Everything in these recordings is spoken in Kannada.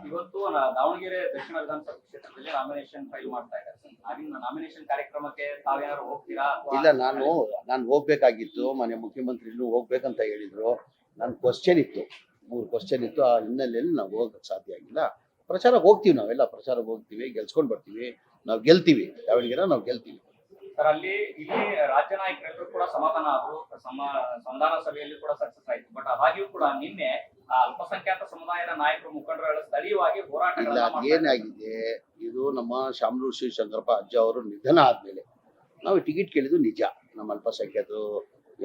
ಇವತ್ತು ದಾವಣಗೆರೆ ದಕ್ಷಿಣ ವಿಧಾನಸಭಾ ಕ್ಷೇತ್ರದಲ್ಲಿ ನಾಮಿನೇಷನ್ ಫೈಲ್ ಮಾಡ್ತಾ ಇದ್ದಾರೆ. ಆಗಿನ ನಾಮಿನೇಷನ್ ಕಾರ್ಯಕ್ರಮಕ್ಕೆ ತಾವ್ಯಾರು ಹೋಗ್ತೀರಾ? ಇಲ್ಲ, ನಾನು ಹೋಗ್ಬೇಕಾಗಿತ್ತು. ಮನೆ ಮುಖ್ಯಮಂತ್ರಿಗಳು ಹೋಗ್ಬೇಕಂತ ಹೇಳಿದ್ರು. ನನ್ನ ಕ್ವಶನ್ ಇತ್ತು, 3 ಕ್ವಶನ್ ಇತ್ತು. ಆ ಹಿನ್ನೆಲೆಯಲ್ಲಿ ನಾವು ಹೋಗಕ್ಕೆ ಸಾಧ್ಯ ಆಗಿಲ್ಲ. ಪ್ರಚಾರಕ್ಕೆ ಹೋಗ್ತೀವಿ, ನಾವೆಲ್ಲ ಪ್ರಚಾರಕ್ಕೆ ಹೋಗ್ತೀವಿ, ಗೆಲ್ಸ್ಕೊಂಡು ಬರ್ತೀವಿ. ನಾವು ಗೆಲ್ತೀವಿ, ದಾವಣಗೆರೆ ನಾವು ಗೆಲ್ತೀವಿ. ಸರ್, ಇಲ್ಲಿ ರಾಜ್ಯ ನಾಯಕರೆಲ್ಲರೂ ಕೂಡ ಸಮಾಧಾನ ಆದ್ರು, ಸಂಧಾನ ಸಭೆಯಲ್ಲಿ ಕೂಡ ಸಕ್ಸಸ್ ಆಯ್ತು. ಬಟ್ ಅದಾಗಿಯೂ ಕೂಡ ನಿನ್ನೆ ಅಲ್ಪಸಂಖ್ಯಾತ ಸಮುದಾಯದ ನಾಯಕರು ಮುಖಂಡರುಗಳ ಸ್ಥಳೀಯವಾಗಿ ಹೋರಾಟ ಏನಾಗಿದೆ, ಇದು ನಮ್ಮ ಶಾಮನೂರು ಶ್ರೀ ಶಂಕರಪ್ಪ ಅಜ್ಜ ಅವರು ನಿಧನ ಆದ್ಮೇಲೆ ನಾವು ಟಿಕೆಟ್ ಕೇಳಿದ್ದು ನಿಜ. ನಮ್ಮ ಅಲ್ಪಸಂಖ್ಯಾತರು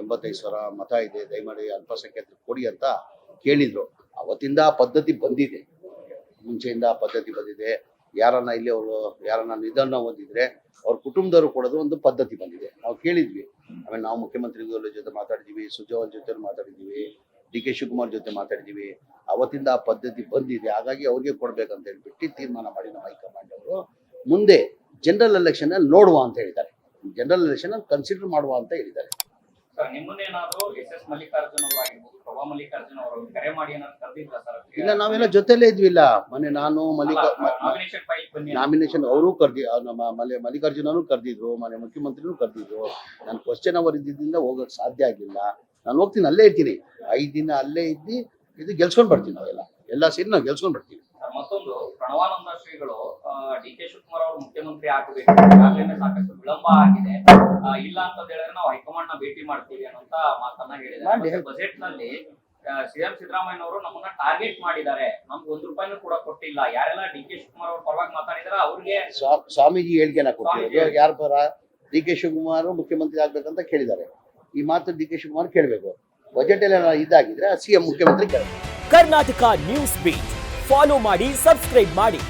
85,000 ಮತ ಇದೆ, ದಯಮಾಡಿ ಅಲ್ಪಸಂಖ್ಯಾತರು ಕೊಡಿ ಅಂತ ಕೇಳಿದ್ರು. ಅವತ್ತಿಂದ ಆ ಪದ್ಧತಿ ಬಂದಿದೆ, ಮುಂಚೆಯಿಂದ ಆ ಪದ್ಧತಿ ಬಂದಿದೆ. ಯಾರನ್ನ ಇಲ್ಲಿ ಅವರು ಯಾರನ್ನ ನಿಧನ ಹೊಂದಿದ್ರೆ ಅವ್ರ ಕುಟುಂಬದವರು ಕೊಡೋದು ಒಂದು ಪದ್ಧತಿ ಬಂದಿದೆ. ನಾವು ಕೇಳಿದ್ವಿ. ಆಮೇಲೆ ನಾವು ಮುಖ್ಯಮಂತ್ರಿಗಳ ಜೊತೆ ಮಾತಾಡಿದ್ವಿ, ಸುಜಾವಲ್ ಜೊತೆ ಮಾತಾಡಿದ್ವಿ, ಡಿ.ಕೆ. ಶಿವಕುಮಾರ್ ಜೊತೆ ಮಾತಾಡಿದ್ವಿ. ಅವತ್ತಿಂದ ಆ ಪದ್ಧತಿ ಬಂದಿದೆ. ಹಾಗಾಗಿ ಅವ್ರಿಗೆ ಕೊಡ್ಬೇಕಂತ ಹೇಳ್ಬಿಟ್ಟು ತೀರ್ಮಾನ ಮಾಡಿ ನಮ್ಮ ಹೈಕಮಾಂಡ್ ಅವರು ಮುಂದೆ ಜನರಲ್ ಎಲೆಕ್ಷನ್ ಅಲ್ಲಿ ನೋಡುವ ಅಂತ ಹೇಳಿದ್ದಾರೆ. ಜನರಲ್ ಎಲೆಕ್ಷನ್ ಅಲ್ಲಿ ಕನ್ಸಿಡರ್ ಮಾಡುವ ಅಂತ ಹೇಳಿದ್ದಾರೆ. ಸರ್, ನಿಮ್ಮನ್ನೇನಾದ್ರು ಎಸ್ ಮಲ್ಲಿಕಾರ್ಜುನ್ ಅವರಾಗಿರ್ಬೋದು, ಪ್ರಭಾ ಮಲ್ಲಿಕಾರ್ಜುನ್ ಅವರು ಕರೆ ಮಾಡಿ ಏನಾದ್ರು ಕರೆದಿದ್ರ ಸರ್? ಇಲ್ಲ, ನಾವೆಲ್ಲ ಜೊತೆಲೇ ಇದ್ವಿಲ್ಲ. ಮೊನ್ನೆ ನಾನು ನಾಮಿನೇಷನ್ ಅವರು ನಮ್ಮ ಮಲ್ಲಿಕಾರ್ಜುನ್ ಅವರು ಕರೆದಿದ್ರು, ಮನೆ ಮುಖ್ಯಮಂತ್ರಿನೂ ಕರೆದಿದ್ರು. ನಾನು ಕ್ವಶನ್ ಅವರ್ ಇದ್ದಿದ್ದರಿಂದ ಹೋಗಕ್ಕೆ ಸಾಧ್ಯ ಆಗಿಲ್ಲ. ನಾನು ಹೋಗ್ತೀನಿ, ಅಲ್ಲೇ ಇರ್ತೀನಿ, 5 ದಿನ ಅಲ್ಲೇ ಇದ್ದು ಇದು ಗೆಲ್ಸ್ಕೊಂಡ್ ಬರ್ತೀನಿ. ನಾವೆಲ್ಲ ಸೇರಿ ನಾವು ಗೆಲ್ಸ್ಕೊಂಡ್ ಬರ್ತೀವಿ. ಮತ್ತೊಂದು, ಪ್ರಣವಾನಂದ ಶ್ರೀಗಳು ಡಿ.ಕೆ. ಶಿವಕುಮಾರ್ ಅವರು ಮುಖ್ಯಮಂತ್ರಿ ಆಗಬೇಕು, ಈಗಾಗಲೇ ಸಾಕಷ್ಟು ವಿಳಂಬ ಆಗಿದೆ, ಇಲ್ಲ ಅಂತ ಹೇಳಿದ್ರೆ ನಾವು ಹೈಕಮಾಂಡ್ ನ ಭೇಟಿ ಮಾಡ್ತೀವಿ ಅನ್ನೋಂತ ಮಾತನ್ನ ಹೇಳಿದ್ದಾರೆ. ಬಜೆಟ್ ನಲ್ಲಿ ಸಿಎಂ ಸಿದ್ದರಾಮಯ್ಯನವರು ನಮ್ಮನ್ನ ಟಾರ್ಗೆಟ್ ಮಾಡಿದ್ದಾರೆ, ನಮ್ಗೆ ₹1 ಕೂಡ ಕೊಟ್ಟಿಲ್ಲ. ಯಾರೆಲ್ಲ ಡಿ.ಕೆ. ಶಿವಕುಮಾರ್ ಅವ್ರ ಪರವಾಗಿ ಮಾತಾಡಿದಾರೆ ಅವ್ರಿಗೆ ಸ್ವಾಮೀಜಿ ಹೇಳಿಕೆನ ಕೊಟ್ಟಿರೋದು. ಯಾರ ಪರ? ಡಿ.ಕೆ. ಶಿವಕುಮಾರ್ ಮುಖ್ಯಮಂತ್ರಿ ಆಗ್ಬೇಕಂತ ಕೇಳಿದ್ದಾರೆ. ಈ ಮಾತು ಡಿ.ಕೆ. ಶಿವಕುಮಾರ್ ಕೇಳಬೇಕು. ಬಜೆಟ್ ಎಲ್ಲ ಇದಾಗಿದ್ರೆ ಸಿಎಂ ಮುಖ್ಯಮಂತ್ರಿ ಕೇಳಬೇಕು. ಕರ್ನಾಟಕ ನ್ಯೂಸ್ ಬೀಟ್ ಫಾಲೋ ಮಾಡಿ, ಸಬ್ಸ್ಕ್ರೈಬ್ ಮಾಡಿ.